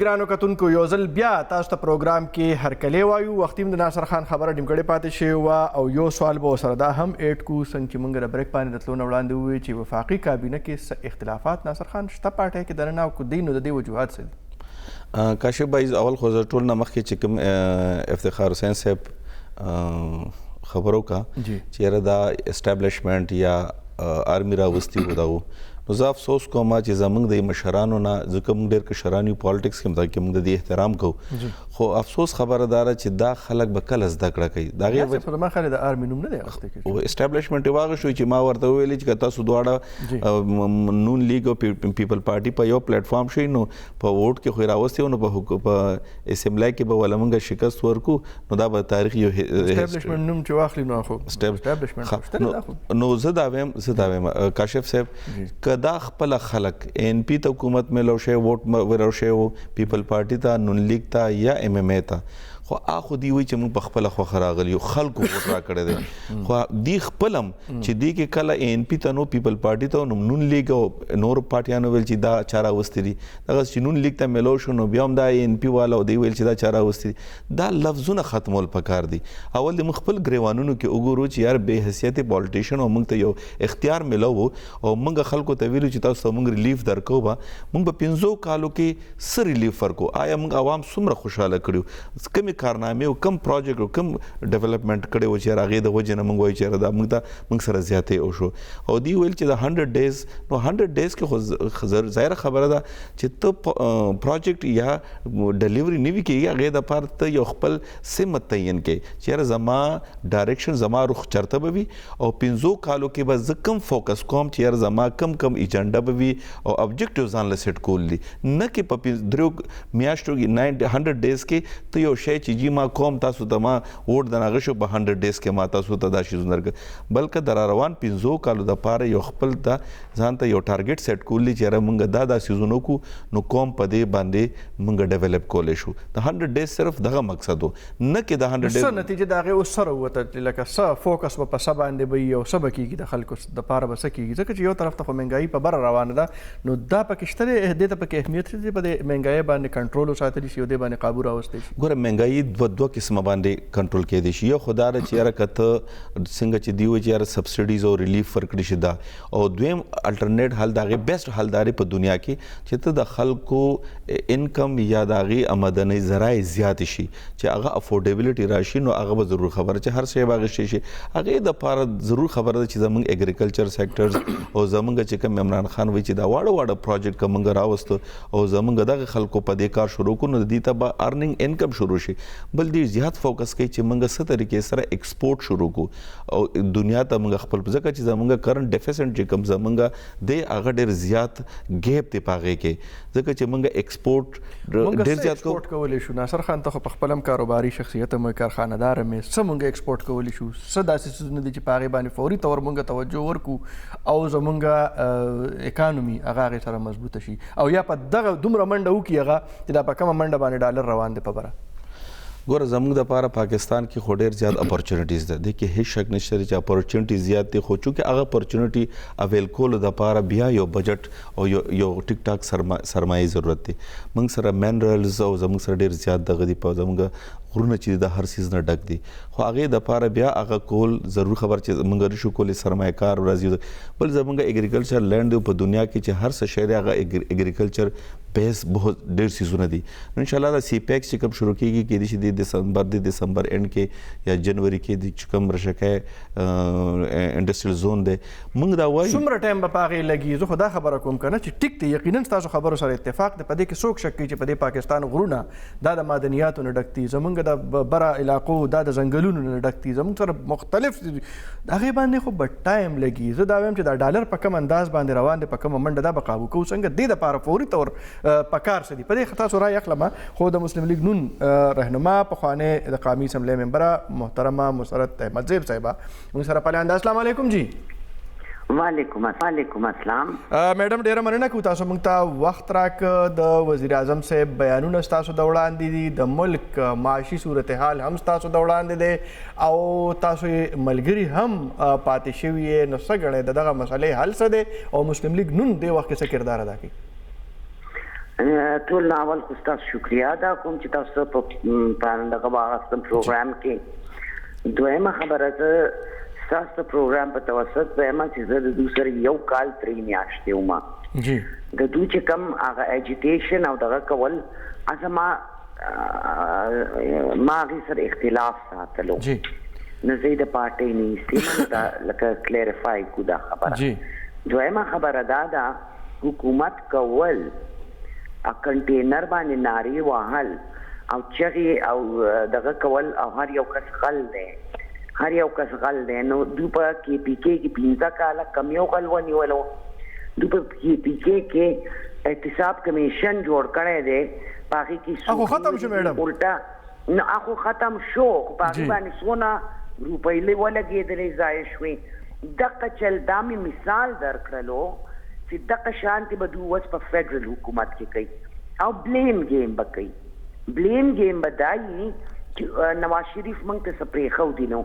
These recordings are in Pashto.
ګرانو کتونکو یو ځل بیا تاسو ته پروګرام کې هرکلی وایو. وختي د ناصر خان خبره نیمګړې پاتې شوې وه او یو سوال به ورسره دا هم ایډ کړو څنګه چې موږ د بریک باندې د تلو نه وړاندې ووایو چې وفاقي کابینه کې څه اختلافات ناصر خان شته پارټۍ کې دننه او که دی نو د دې وجوهات څه دي؟ کاشف بھائی اول خو زه ټول نه مخکې چې کوم افتخار حسین صاحب خبرو کا چې یاره دا اسټابلیشمنټ یا آرمي راوستي و دغو نو زه افسوس کوم چې زموږ د مشرانو نه ځکه موږ ډېر کشران یو پالیټکس کې متکې موږ د دې احترام کوو خو افسوس خبره دا ده چې دا خلک به کله زده کړه کوي د هغې په ما خیال د آرمي نوم نه دی اخیستی کېږي اسټابلیشمنټ یې واغېشو چې ما ورته وویلې چې که تاسو دواړه نون لیګ او پیپل پارټي په یو پلیټفارم شئ نو په ووټ کې خو یې راوستی و نو په اسمبلی کې به وله موږ شکست ورکړو نو دا به تاریخ یو اسټابلیشمنټ نوم چې واخلي نو خو اسټابلیشمنټ نو زه دا وایم کاشف صاحب دا خپل خلک ان پی ته حکومت ملو شي ووټ ورو شي پیپل پارټي ته نون لیگ ته یا ایم ایم ای ته خو اخو دی وی چې موږ په خپل خوخه راغلی خلکو ووټ را کړی دی خو دی خپلم چې دی کې کله ان پی ته نو پیپل پارټي ته نو نون لیگ او نور پارټیانو ویل چې دا چاره وستي دي دغه چې نون لیگ ته ملو شو نو بیا هم دا ان پی والا دی ویل چې دا چاره وستي دا لفظونه ختمول پکار دي اول د خپل ګریوانونو کې وګورو چې یار به حیثیت پالیټیشن او موږ ته یو اختیار ملو او موږ خلکو ته ویلو چې تاسو موږ ریلیف درکو با موږ په 15 کالو کې سر ریلیف ورکو آیا موږ عوام څومره خوشاله کړو کمی کارنامې او کم پروجیکټ او کم ډیولپمنٹ کړي و چې هغې د وجې نه موږ وایو چې دا موږ سره زیاتې وشو او دی ویل چې د 100 ډیز نو 100 ډیز کې خو ظاهره خبره ده چې ته پروجیکټ یا ډیلیوري نه وي کېږي هغې دپاره ته یو خپل سمت تعین کړي چې یاره زما ډایرکشن زما رخ چرته به وي او 15 کالو کې به زه کم فوکس کوم چې یاره زما کم ایجنډا به وي او ابجیکټیوز ځان له سیټ کول دي نه کې په 3 میاشتو کې 100 ډیز کې ته یو شی چې جی ما کوم تاسو ته ما ووټ د هغه شو په 100 ډیز کې ما تاسو ته دا شیزونه درکړه بلکې د روان 15 کالو دپاره یو خپل ته ځان ته یو ټارګیټ سیټ کولی چې یاره موږ دا سیزونه وکړو نو کوم په دې باندې موږ ډیولپ کولی شو د 100 ډیز صرف دغه مقصد و نه کې د 100 ډیز څه نتیجه د هغې اوس سره ووته لکه څه فوکس به په څه باندې به وي او څه به کېږي د خلکو دپاره به څه کېږي ځکه چې یو طرف ته خو مهنګایي په بره روانه ده نو دا پکې شته دی دې ته پکې اهمیت شته دی په دې مهنګایي باندې کنټرول وساتلی شي او دې باندې قابو راوستی شي ګوره مهنګایي دوه قسمه باندې کنټرول کېدی شي یو خو دا ده چې یاره که ته څنګه چې دی وایي چې یاره سبسډیز او ریلیف ورکړي شي دا او دویم الټرنیټ حل د هغې بیسټ حل دا دی په دنیا کې چې ته د خلکو انکم یا د هغې آمدنۍ ذرایع زیاتې شي چې هغه افورډیبلیټي راشي نو هغه به ضرور خبره چې هر شی به اخیستی شي هغې دپاره ضرور خبره ده چې زموږ اګریکلچر سیکټرز او زموږ چې کوم عمران خان وایي چې دا واړه پروجیکټ که موږ راوستو او زموږ دغه خلکو په دې کار شروع کړو نو د دې ته به ارننګ انکم شروع شي بل ډېر زیات فوکس کوي چې موږ څه طریقې سره ایکسپورټ شروع کړو او دنیا ته موږ خپل ځکه چې زموږ کرنټ ډیفیسنټ چې کوم زموږ دی هغه ډېر زیات ګیپ دی په هغې کې ځکه چې موږ ایکسپورټ ډېر زیات ایکسپورټ کولی شو ناصر خان ته خو په خپل هم کاروباري شخصیت هم کارخانهدار هم څه موږ ایکسپورټ کولی شو څه داسې څیزونه دي چې په هغې باندې فوري طور موږ توجه ورکړو او زموږ اکانومي هغه هغې سره مضبوطه شي او یا په دغه دومره منډه وکړي هغه چې دا په کومه منډه باندې ډالر روان دی په بره ګوره زموږ دپاره پاکستان کې خو ډېر زیات اپورچونیټیز ده دې کې هیڅ شک نشته چې اپورچونیټي زیات دي خو چونکې هغه اپورچونیټي اویل کولو دپاره بیا یو بجټ او یو ټیک ټاک سرمایې ضرورت دی موږ سره منرلز او زموږ سره ډېر زیات دغه دي په زموږ غرونه چې د هر سیز نه ډک دي خو هغې دپاره بیا هغه کول ضرور خبر چې موږ نشو کولی سرمایه کار راځي بل زموږ اګریکلچر لینډ دی په دنیا کې چې هر څه شی دی هغه اګریکلچر بیس بہت ډېر سیزونه دي نو انشاءالله دا سی پیک چې کوم شروع کېږي کېدای شي د دسمبر اینډ کې یا جنوري کې د چې کوم رشکی انډسټریل زون دی موږ دا وایو څومره ټایم به په هغې لګي زه خو دا خبره کوم که نه چې ټیک دی یقینا ستاسو خبرو سره اتفاق دی په دې کې څوک شک کوي چې په دې پاکستان غرونه دا د معدنیاتو نه ډک دي زموږ د بره علاقو دا د ځنګلونو نه ډک دي زموږ سره مختلف دي هغې باندې خو به ټایم لګي زه دا وایم چې دا ډالر په کوم انداز باندې روان دی په کومه منډه دا به قابو کوو څنګه دې دپاره فوري طور پکار څه دي په دې تاسو رای اخلم خو د مسلم لیگ نون رهنما پخوانی د قومي اسمبلی ممبره محترمه مسرت احمد زیب صاحبه موږ سره په لاندې السلام علیکم جی وعلیکم السلام میډم ډیره مننه کوو تاسو موږ ته وخت راکړه د وزیر اعظم صاحب بیانونه ستاسو د وړاندې دي د ملک معاشي صورتحال هم ستاسو د وړاندې دی او تاسو ملګري هم پاتې شوي یې نو څه ګڼئ د دغه مسلې حل څه دی او مسلم لیگ نون دې وخت کې څه کردار ادا کوي ټول ناول خو ستاسو شکریا ادا کوم چې تاسو په دغه واغستم پروګرام کې. دویمه خبره ده ستاسو پروګرام په توسط دویمه چې زه د دوی سره یو کال 3 میاشتې وم جی د دوی چې کوم هغه اجیټیشن او دغه کول ما هغې سره اختلاف ساتلو جی نه زه د پارټۍ نه ایستیم لکه کلیریفای کو دا خبره. جی دویمه خبره دا ده حکومت کول کنټینر باندې ناری وهل او چغې او دغه کول او هر یو کس غل دی نو دوی په کې پی کې 15 کاله کم یو غل ونیولو. دوی په پی کې احتساب کمیشن جوړ کړی دی پاکي کې اخو ختم شو میډم الټا نه اخو ختم شو پاکي باندې سونه روپۍ ولګېدلې ځای شوې دغه چل دا مې مثال درکړلو چې دغه شانتي به دوی اوس په فیډرل حکومت کې کوي او بلیم گیم به کوي. بلیم گیم به دا وي چې نواز شریف موږ ته څه پرېښودي نو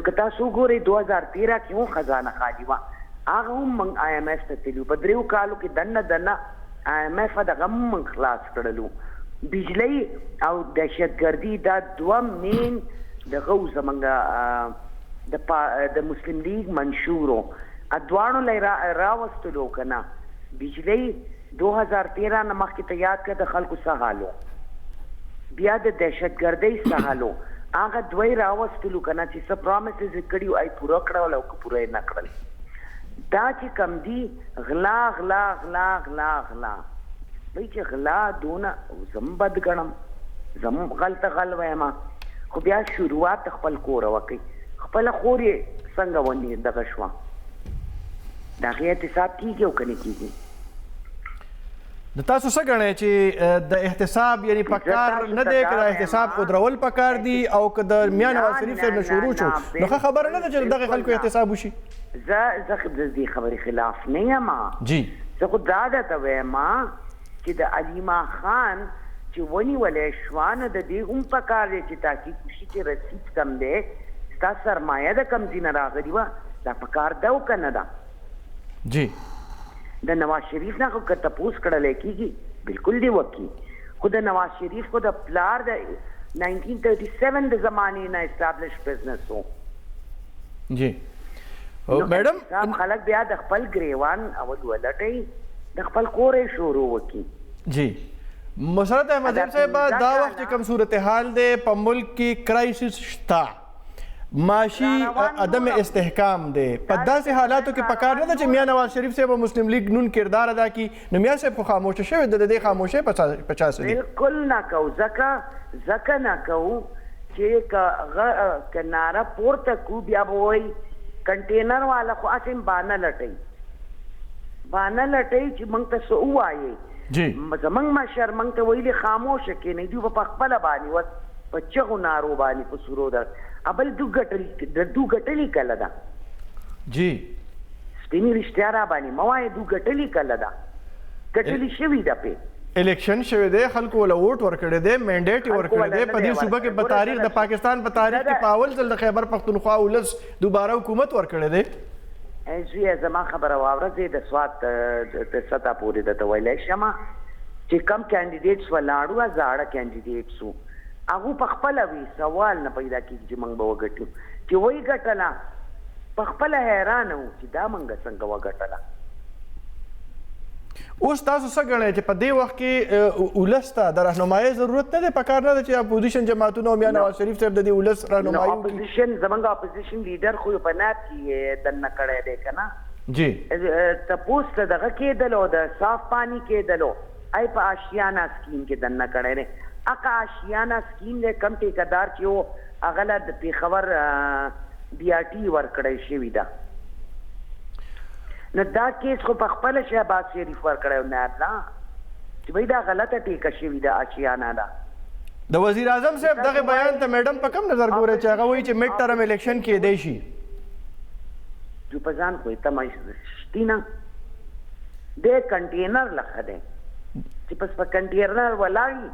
که تاسو ګورئ 2013 کې هم خزانه خالي وه هغه هم موږ آی ایم ایف ته تللو په 3 کالو کې دننه آی ایم ایف دغه هم موږ خلاص کړلو. بجلی او دهشتګردي دا دوه مین دغه زمونږ د مسلم لیگ منشورو ادوانو لای راوستلو کنه. بجلی 2013 نه مخکې ته یاد کړه د خلکو څه حالو بیا د دهشتګردۍ څه حالو هغه دوی راوستلو کنه چې څه پرومیسز یې کړي او پوره کړل او که پوره یې نه کړل. دا چې کم دي غلا غلا غلا غلا غلا وایي چې غلا دونه زم بد ګڼم زم غلطه غل وایم خو بیا شروعات خپل کوره وکړي خپله خور یې څنګه ونې دغه شوه د هغې احتساب کېږي او که نه کېږي. د تاسو څه ګڼئ چې د احتساب یعنی پکار نه دی که د احتساب قدرول پکار دي او که د میا نواز شریف صاحب نه شروع شو نو ښه خبره نه ده چې د دغې خلکو احتساب وشي. زه د دې خبرې خلاف نه یم جی زه خو دا درته وایم چې د علیما خان چې ونیولی شوه نو د دې هم پکار دی چې تحقیق وشي چې رسید کم دی ستا سرمایه د کم ځای نه راغلې وه دا پکار ده او که نه ده. جی د نواز شریف نه خو که تپوس کړلی کېږي بالکل دی وکړي خو د نواز شریف خو د پلار د 1937 د زمانې نه اسټابلش بزنس و. جی میډم خلک بیا د خپل ګریوان اول ولټوي د خپل کور یې شروع وکړي. جی مسرت احمد صاحب دا وخت چې کوم صورتحال دی په ملک کې کرایسس شته معاشي عدم استحکام دی په داسې حالاتو کې پکار نه ده چې میا نواز شریف صاحب مسلم لیگ نون کردار ادا کړي نو میا صاحب خو خاموشه شوی د دې خاموشۍ په چا څه دي بالکل نه کوو ځکه نه کوو چې که ناره پورته کړو بیا به وایي کنټینر والا خو هسې بانه لټوي چې موږ ته څه ووایي زموږ مشر موږ ته ویلي خاموشه کښېنئ دوی به په خپله باندې وس په چغو نارو باندې په سورو در ابل دو ګټلي کله ده جی سپینې رښتیا را باندې مه وایې دو ګټلي کله ده ګټلي شوي ده پې الیکشن شوی دی خلکو له ووټ ورکړی دی مینډیټ یې ورکړی دی په دې صوبه کې په تاریخ د پاکستان په تاریخ کې په اول ځل د خیبر پښتونخوا ولس دوباره حکومت ورکړی دی. زویه زما خبره واوره زه د سوات د سطح پورې درته ویلی شم چې کم کینډیډیټس ولاړو زاړه کینډیډیټس وو هغه په خپله وي سوال نه پیدا کېږي چې موږ به وګټو چې وایي ګټله په خپله حیرانه وو چې دا موږ څنګه وګټله. اوس تاسو څه ګڼئ چې په دې وخت کې ولس ته د رهنمایۍ ضرورت نه دی پکار نه ده چې اپوزیشن جماعتونه او میا نواز شریف صاحب د دې ولس رهنمایي وکړي. اپوزیشن زموږ اپوزیشن لیډر خو په ناب کې دننه کړی دی که نه جی تپوس ته دغه کېدلو د صاف پانی کېدلو ای په آشیانه سکیم کې دننه کړی دی اقا آشیانه سکیم دی کم ټیکدار چې و هغه له د پېښور بي آر ټي ورکړی شوي ده نو دا کیس خو په خپله شهباز شریف ورکړی و نه چې بھائی دا غلطه ټیکه شوي ده آشیانه ده. د وزیر اعظم صاحب دغه بیان ته میډم په کوم نظر ګورئ چې هغه وایي چې میډ ټرم الیکشن کېدی شي جو په ځان خو یې تمه شتي نه دی کنټینر لخه دی چې پس په کنټینر ولاړي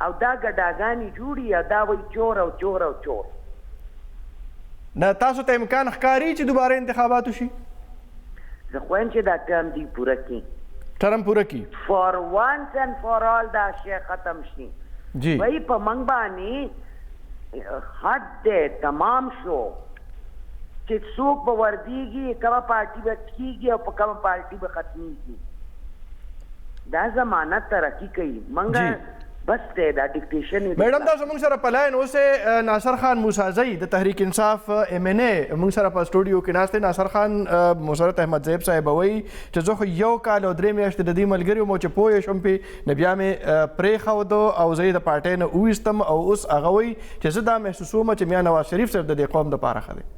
او دا ګډاګانې جوړي او دا وایي چور او چور او چور. نه تاسو ته امکان ښکاري چې دوباره انتخابات وشي؟ زه خو وایم چې دا ټرم دوی پوره کړي ټرم پوره کی فار وانس اینڈ فار آل دا شی ختم شي جی وای په منګ باندې حد دې تمام شو چې څوک به وردیږي کومه پارټي به کیږي او په کومه پارټي به ختمیږي دا زمانه ترقی کوي منګه بس دې دا ډیکټیشن میډم دا زموږ سره په لاین اوسه ناصر خان موسازی د تحریک انصاف MNA موږ سره په سټوډیو کې ناست ناصر خان مسرت احمد زیب صاحب وایي چې زه خو یو کال او 3 میاشتې د دې ملګري مو چې پوه شم په نبیا مې پرې خودو او زه د پارټۍ نه وېستم او اوس هغه وایي چې زه دا محسوسوم چې میا نواز شریف صاحب د دې قوم د پاره خده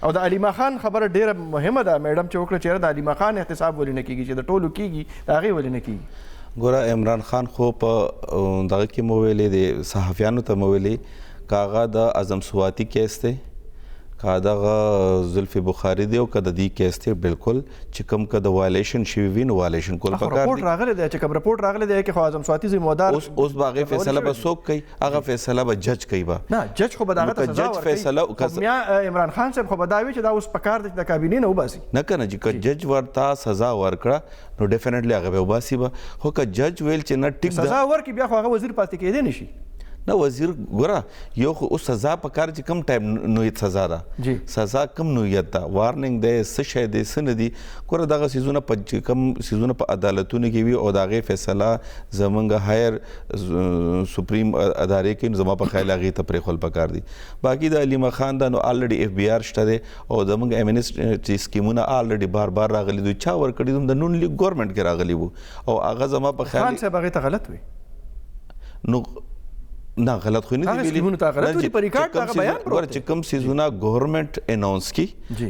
او د علیما خان خبره ډیره مهمه ده میډم چې وکړه چې د علیما خان احتساب ولې نه کیږي چې د ټولو کیږي د هغې ولې نه کیږي ګوره عمران خان خو په دغه کې مو ویلې د صحافیانو ته مو ویلې کاغه د اعظم سواتی کیس دی کا دغه زلفی بخاری دی او کده دی کیس دی بالکل چې کوم کده وایلیشن شوی وین وایلیشن کول پکار دی رپورټ راغلی دی چې کوم رپورټ راغلی دی چې خو اعظم سواتی ذمہدار اوس باغې فیصله به څوک کوي هغه فیصله به جج کوي با نه جج خو به دغه ته سزا ورکوي عمران خان صاحب خو به دا وی چې دا اوس پکار دی د کابینې نه وباسي نه کنه چې جج ورته سزا ورکړه نو ډیفینیټلی هغه به وباسي به خو که جج ویل چې نه ټیک سزا ورکړي بیا خو هغه وزیر پاتې کېدی نشي نه وزیر ګوره یو خو اوس سزا په کار چې کم ټایم نویت سزا ده سزا کم نویت ده وارننګ دی څه شی دی څه نه دي ګوره دغه سیزونه په کم سیزونه په عدالتونو کې وي او د هغې فیصله زمونږ هایر سپریم ادارې کې زما په خیال هغې ته پرېښول پکار دي باقي د علیما خان دا نو آلریډي FBR شته دی او زمونږ MNA چې سکیمونه آلریډي بار راغلي دوی چا ورکړي دوی د نون لیگ ګورنمنټ کې راغلي وو او هغه زما په خیال خان صاحب هغې ته غلط وي نو نه غلط خو نه دی ویلي چې کوم سیزونه ګورنمنټ اناونس کی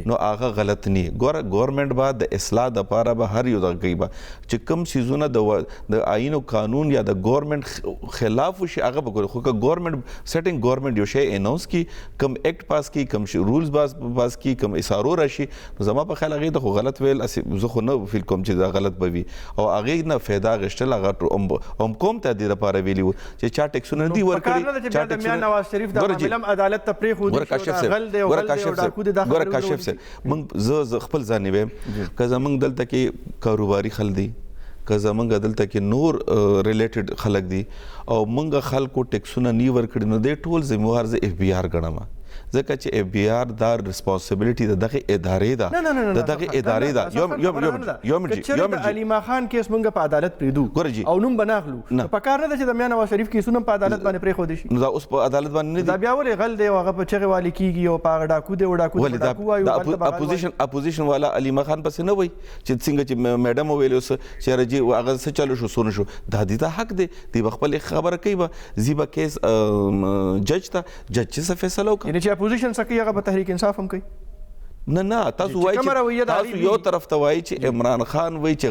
نو هغه غلط نه ګورنمنټ با د اصلاح د لپاره به هر یو دغه کوي چې کوم سیزونه د آئین او قانون یا د ګورنمنټ خلاف شي هغه به خو که ګورنمنټ سیټینګ ګورنمنټ یو شی اناونس کی کوم ایکټ پاس کی کوم رولز پاس کی کوم اسارو راشي زما په خیال هغه د غلط ویل زه خو نه فیل کوم چې دا غلط بوي او هغه نه फायदा غشتل هغه هم کوم ته د لپاره ویلی چې چا ټیکسونه دی پکار نه چې د میا نواز شریف د معاملې عدالت ته پرېښودي ګوره کاشف صاحب موږ زه خپل ځان ویم که زموږ دلته کې کاروباري خلک دي که زموږ دلته کې نور ریلیټډ خلک دي او موږ خلکو ټیکسونه نی ورکړي نو دی ټول ذمہوار زه FBR ګڼم ځکه چې FBR دا ریسپانسیبিলিټي د دغه ادارې ده د دغه ادارې ده یو منټ علیما خان کیس مونږ په عدالت پریدو او نوم بناغلو په کار نه چې د میا نواز شریف کیسونه په عدالت باندې پرېښودي شي نو دا اوس په عدالت باندې نه دا بیا ولې غل دی او هغه په چغې والي کیږي او په هغه ډاکو دی او ډاکو وایو اپوزیشن والا علیما خان پسې نه وای چې څنګه چې میډم ویل اوس چې راځي هغه څه چلو شو سونه شو دا د حق دی دی خپل خبره کوي زیبا کیس جج ته جج څه فیصله وکړي اپوزیشن سکی هغه په تحریک انصاف هم کوي نه تاسو وایي چې تاسو یو طرف ته وایي چې عمران خان وایي چې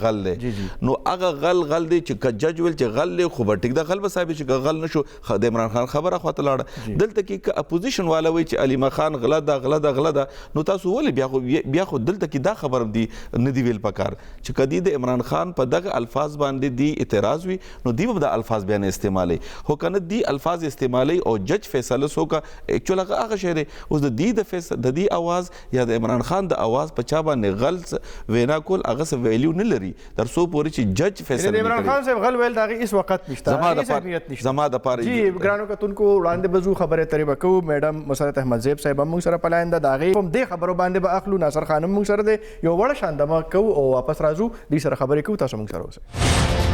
غل دی نو هغه غل دی چې جج ویل چې غل دی خو به ټیک د غل به صاحب چې غل نشو د عمران خان خبره خواته لاړه دلته کې اپوزیشن والا وایي چې علیما خان غله ده نو تاسو ولې بیا خو دلته کې دا خبر دی نه دی ویل پکار چې کدی د عمران خان په دغه الفاظ باندې دی اعتراض وي نو دی به د الفاظ بیان استعمالي هو کنه دی الفاظ استعمالي او جج فیصله سوکا اکچوال هغه شی دی اوس د دی आवाज یا د عمران خان د आवाज په چا باندې غلط وینا کول هغه څه ویلیو نه لري تر څو پورې چې جج فیصله کوي عمران خان صاحب غل ویل دغه اس وخت نشته زما د پاره جی ګرانو کتونکو وړاندې بزو خبره ترې وکړو میډم مسرت احمد زیب صاحب موږ سره پلاین د داغه کوم د خبرو باندې به اخلو ناصر خانم موږ سره یو وړ شاندمه کو او واپس راځو دې سره خبرې کوو تاسو موږ سره اوسئ